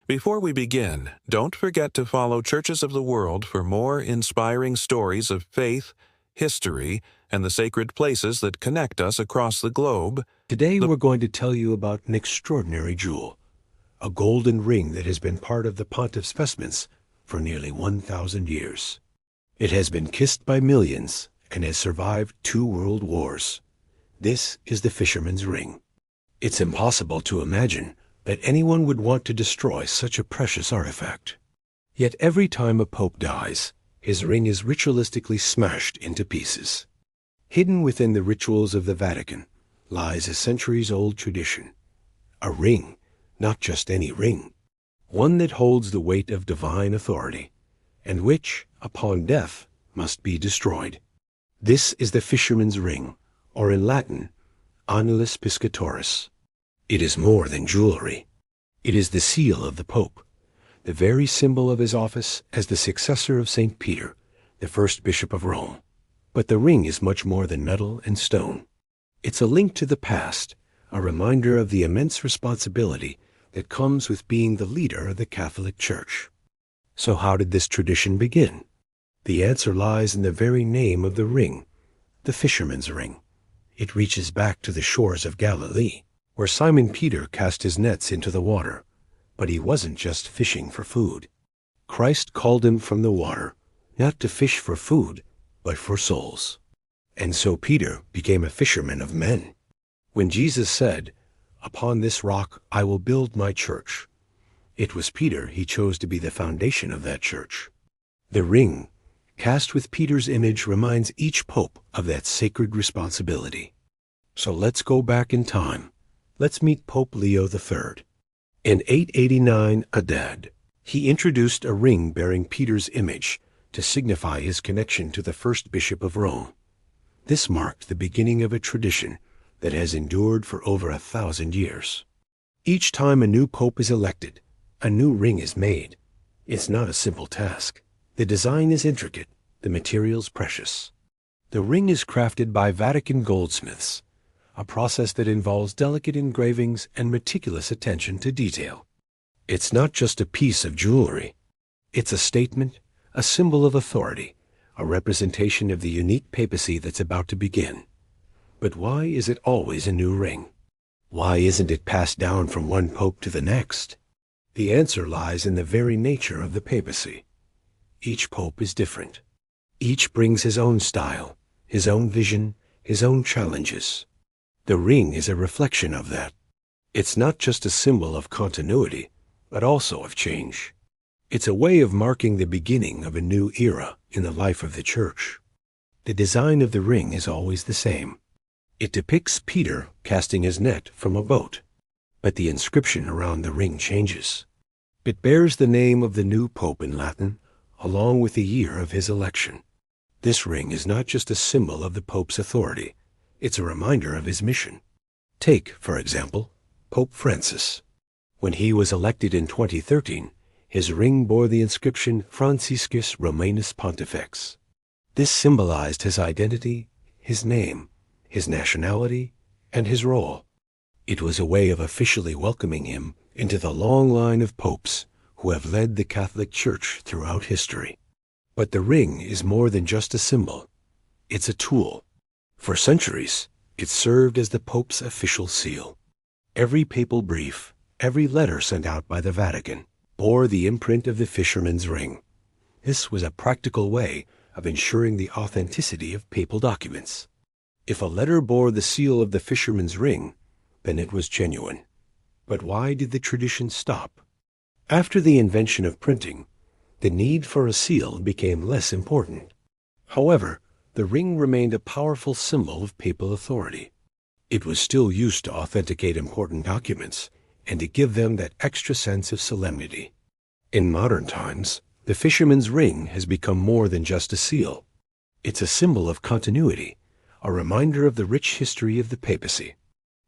Before we begin, don't forget to follow Churches of the World for more inspiring stories of faith, history, and the sacred places that connect us across the globe. Today we're going to tell you about an extraordinary jewel, a golden ring that has been part of the Pontiff's vestments for nearly 1,000 years. It has been kissed by millions and has survived 2 world wars. This is the Fisherman's Ring. It's impossible to imagine that anyone would want to destroy such a precious artifact. Yet every time a pope dies, his ring is ritualistically smashed into pieces. Hidden within the rituals of the Vatican lies a centuries-old tradition. A ring, not just any ring. One that holds the weight of divine authority, and which, upon death, must be destroyed. This is the Fisherman's Ring, or in Latin, Anulus Piscatoris. It is more than jewelry. It is the seal of the Pope, the very symbol of his office as the successor of St. Peter, the first Bishop of Rome. But the ring is much more than metal and stone. It's a link to the past, a reminder of the immense responsibility that comes with being the leader of the Catholic Church. So how did this tradition begin? The answer lies in the very name of the ring, the Fisherman's Ring. It reaches back to the shores of Galilee, where Simon Peter cast his nets into the water. But he wasn't just fishing for food. Christ called him from the water, not to fish for food, but for souls. And so Peter became a fisherman of men. When Jesus said, "Upon this rock I will build my church," it was Peter he chose to be the foundation of that church. The ring, cast with Peter's image, reminds each pope of that sacred responsibility. So let's go back in time. Let's meet Pope Leo III. In 889 AD, he introduced a ring bearing Peter's image to signify his connection to the first Bishop of Rome. This marked the beginning of a tradition that has endured for over 1,000 years. Each time a new pope is elected, a new ring is made. It's not a simple task. The design is intricate, the materials precious. The ring is crafted by Vatican goldsmiths, a process that involves delicate engravings and meticulous attention to detail. It's not just a piece of jewelry. It's a statement, a symbol of authority, a representation of the unique papacy that's about to begin. But why is it always a new ring? Why isn't it passed down from one pope to the next? The answer lies in the very nature of the papacy. Each pope is different. Each brings his own style, his own vision, his own challenges. The ring is a reflection of that. It's not just a symbol of continuity, but also of change. It's a way of marking the beginning of a new era in the life of the Church. The design of the ring is always the same. It depicts Peter casting his net from a boat, but the inscription around the ring changes. It bears the name of the new pope in Latin, along with the year of his election. This ring is not just a symbol of the pope's authority. It's a reminder of his mission. Take, for example, Pope Francis. When he was elected in 2013, his ring bore the inscription Franciscus Romanus Pontifex. This symbolized his identity, his name, his nationality, and his role. It was a way of officially welcoming him into the long line of popes who have led the Catholic Church throughout history. But the ring is more than just a symbol. It's a tool. For centuries, it served as the Pope's official seal. Every papal brief, every letter sent out by the Vatican, bore the imprint of the Fisherman's Ring. This was a practical way of ensuring the authenticity of papal documents. If a letter bore the seal of the Fisherman's Ring, then it was genuine. But why did the tradition stop? After the invention of printing, the need for a seal became less important. However, the ring remained a powerful symbol of papal authority. It was still used to authenticate important documents and to give them that extra sense of solemnity. In modern times, the Fisherman's Ring has become more than just a seal. It's a symbol of continuity, a reminder of the rich history of the papacy.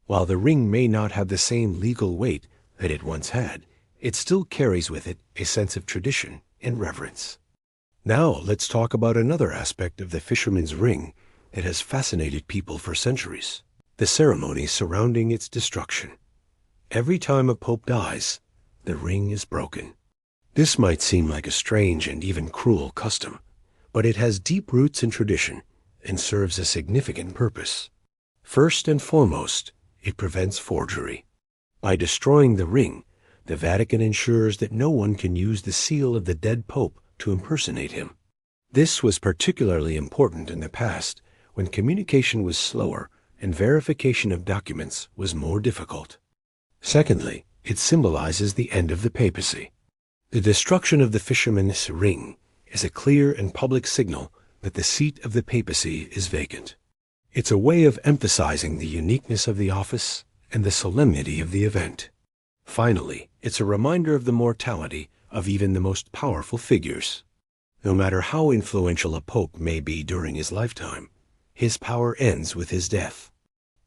While the ring may not have the same legal weight that it once had, it still carries with it a sense of tradition and reverence. Now let's talk about another aspect of the Fisherman's Ring that has fascinated people for centuries, the ceremony surrounding its destruction. Every time a pope dies, the ring is broken. This might seem like a strange and even cruel custom, but it has deep roots in tradition and serves a significant purpose. First and foremost, it prevents forgery. By destroying the ring, the Vatican ensures that no one can use the seal of the dead pope to impersonate him. This was particularly important in the past, when communication was slower and verification of documents was more difficult. Secondly, it symbolizes the end of the papacy. The destruction of the Fisherman's ring is a clear and public signal that the seat of the papacy is vacant. It's a way of emphasizing the uniqueness of the office and the solemnity of the event. Finally, it's a reminder of the mortality of even the most powerful figures. No matter how influential a pope may be during his lifetime, his power ends with his death.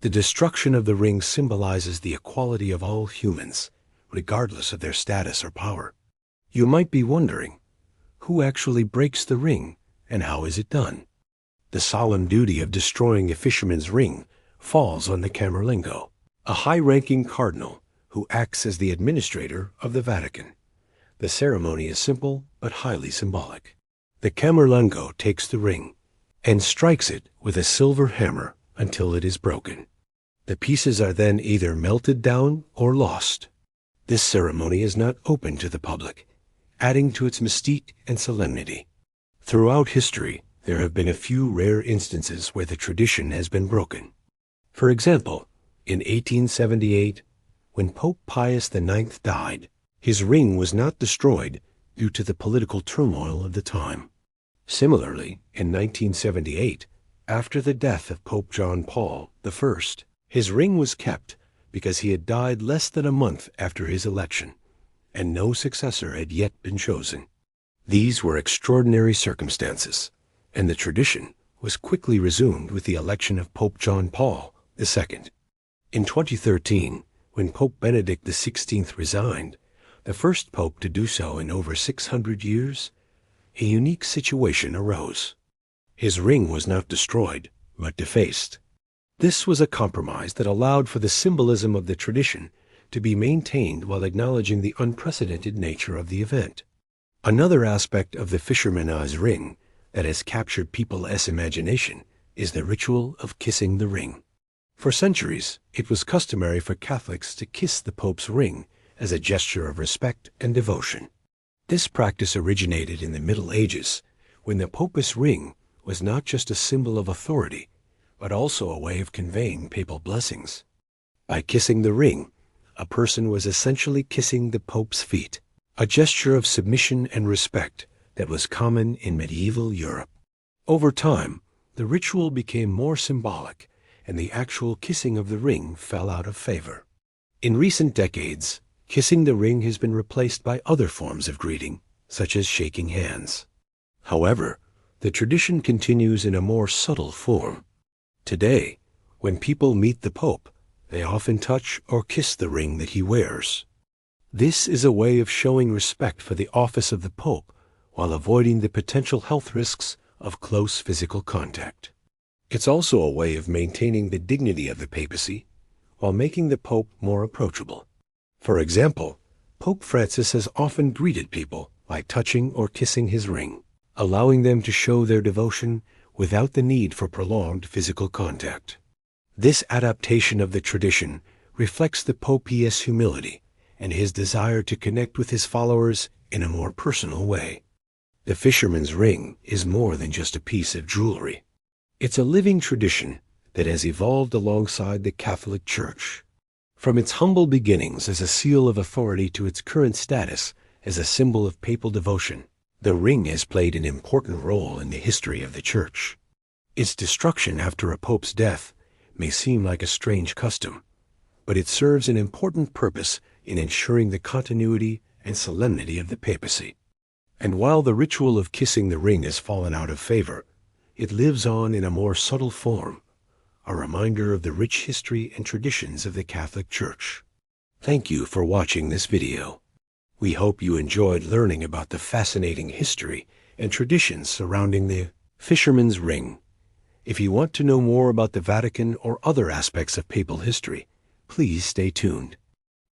The destruction of the ring symbolizes the equality of all humans, regardless of their status or power. You might be wondering, who actually breaks the ring and how is it done? The solemn duty of destroying a fisherman's ring falls on the Camerlengo, a high-ranking cardinal who acts as the administrator of the Vatican. The ceremony is simple but highly symbolic. The Camerlengo takes the ring and strikes it with a silver hammer until it is broken. The pieces are then either melted down or lost. This ceremony is not open to the public, adding to its mystique and solemnity. Throughout history, there have been a few rare instances where the tradition has been broken. For example, in 1878, when Pope Pius IX died, his ring was not destroyed due to the political turmoil of the time. Similarly, in 1978, after the death of Pope John Paul I, his ring was kept because he had died less than a month after his election, and no successor had yet been chosen. These were extraordinary circumstances, and the tradition was quickly resumed with the election of Pope John Paul II. In 2013, when Pope Benedict XVI resigned, the first pope to do so in over 600 years, a unique situation arose. His ring was not destroyed, but defaced. This was a compromise that allowed for the symbolism of the tradition to be maintained while acknowledging the unprecedented nature of the event. Another aspect of the Fisherman's ring that has captured people's imagination is the ritual of kissing the ring. For centuries, it was customary for Catholics to kiss the Pope's ring as a gesture of respect and devotion. This practice originated in the Middle Ages, when the Pope's ring was not just a symbol of authority, but also a way of conveying papal blessings. By kissing the ring, a person was essentially kissing the Pope's feet, a gesture of submission and respect that was common in medieval Europe. Over time, the ritual became more symbolic, and the actual kissing of the ring fell out of favor. In recent decades, kissing the ring has been replaced by other forms of greeting, such as shaking hands. However, the tradition continues in a more subtle form. Today, when people meet the Pope, they often touch or kiss the ring that he wears. This is a way of showing respect for the office of the Pope while avoiding the potential health risks of close physical contact. It's also a way of maintaining the dignity of the papacy while making the Pope more approachable. For example, Pope Francis has often greeted people by touching or kissing his ring, allowing them to show their devotion without the need for prolonged physical contact. This adaptation of the tradition reflects the Pope's humility and his desire to connect with his followers in a more personal way. The fisherman's ring is more than just a piece of jewelry. It's a living tradition that has evolved alongside the Catholic Church. From its humble beginnings as a seal of authority to its current status as a symbol of papal devotion, the ring has played an important role in the history of the Church. Its destruction after a pope's death may seem like a strange custom, but it serves an important purpose in ensuring the continuity and solemnity of the papacy. And while the ritual of kissing the ring has fallen out of favor, it lives on in a more subtle form, a reminder of the rich history and traditions of the Catholic Church. Thank you for watching this video. We hope you enjoyed learning about the fascinating history and traditions surrounding the Fisherman's Ring. If you want to know more about the Vatican or other aspects of papal history, please stay tuned.